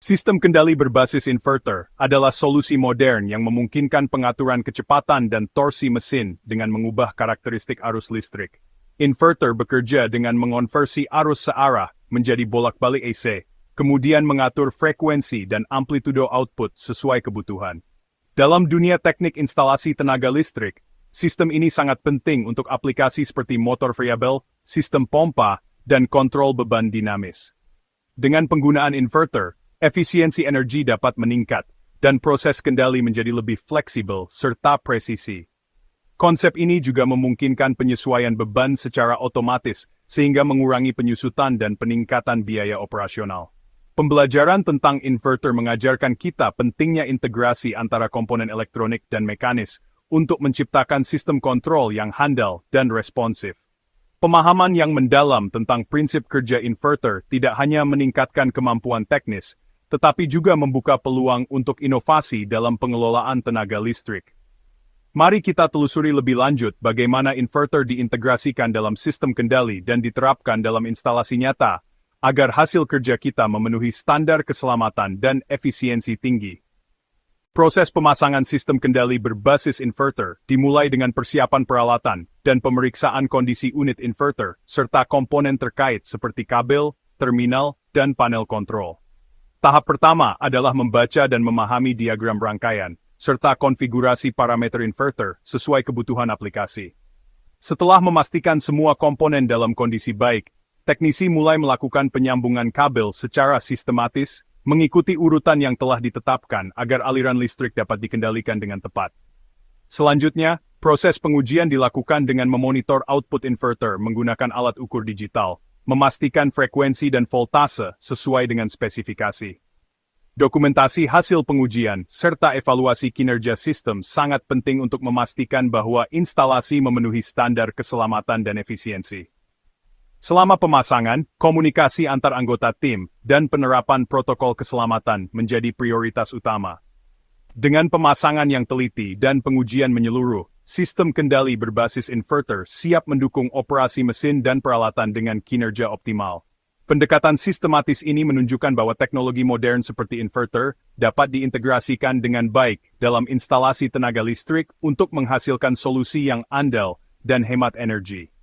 Sistem kendali berbasis inverter adalah solusi modern yang memungkinkan pengaturan kecepatan dan torsi mesin dengan mengubah karakteristik arus listrik. Inverter bekerja dengan mengonversi arus searah menjadi bolak-balik AC, kemudian mengatur frekuensi dan amplitudo output sesuai kebutuhan. Dalam dunia teknik instalasi tenaga listrik, sistem ini sangat penting untuk aplikasi seperti motor variabel, sistem pompa, dan kontrol beban dinamis. Dengan penggunaan inverter, efisiensi energi dapat meningkat, dan proses kendali menjadi lebih fleksibel serta presisi. Konsep ini juga memungkinkan penyesuaian beban secara otomatis, sehingga mengurangi penyusutan dan peningkatan biaya operasional. Pembelajaran tentang inverter mengajarkan kita pentingnya integrasi antara komponen elektronik dan mekanis untuk menciptakan sistem kontrol yang handal dan responsif. Pemahaman yang mendalam tentang prinsip kerja inverter tidak hanya meningkatkan kemampuan teknis, tetapi juga membuka peluang untuk inovasi dalam pengelolaan tenaga listrik. Mari kita telusuri lebih lanjut bagaimana inverter diintegrasikan dalam sistem kendali dan diterapkan dalam instalasi nyata, agar hasil kerja kita memenuhi standar keselamatan dan efisiensi tinggi. Proses pemasangan sistem kendali berbasis inverter dimulai dengan persiapan peralatan dan pemeriksaan kondisi unit inverter, serta komponen terkait seperti kabel, terminal, dan panel kontrol. Tahap pertama adalah membaca dan memahami diagram rangkaian, serta konfigurasi parameter inverter sesuai kebutuhan aplikasi. Setelah memastikan semua komponen dalam kondisi baik, teknisi mulai melakukan penyambungan kabel secara sistematis, mengikuti urutan yang telah ditetapkan agar aliran listrik dapat dikendalikan dengan tepat. Selanjutnya, proses pengujian dilakukan dengan memonitor output inverter menggunakan alat ukur digital, memastikan frekuensi dan voltase sesuai dengan spesifikasi. Dokumentasi hasil pengujian serta evaluasi kinerja sistem sangat penting untuk memastikan bahwa instalasi memenuhi standar keselamatan dan efisiensi. Selama pemasangan, komunikasi antar anggota tim dan penerapan protokol keselamatan menjadi prioritas utama. Dengan pemasangan yang teliti dan pengujian menyeluruh, sistem kendali berbasis inverter siap mendukung operasi mesin dan peralatan dengan kinerja optimal. Pendekatan sistematis ini menunjukkan bahwa teknologi modern seperti inverter dapat diintegrasikan dengan baik dalam instalasi tenaga listrik untuk menghasilkan solusi yang andal dan hemat energi.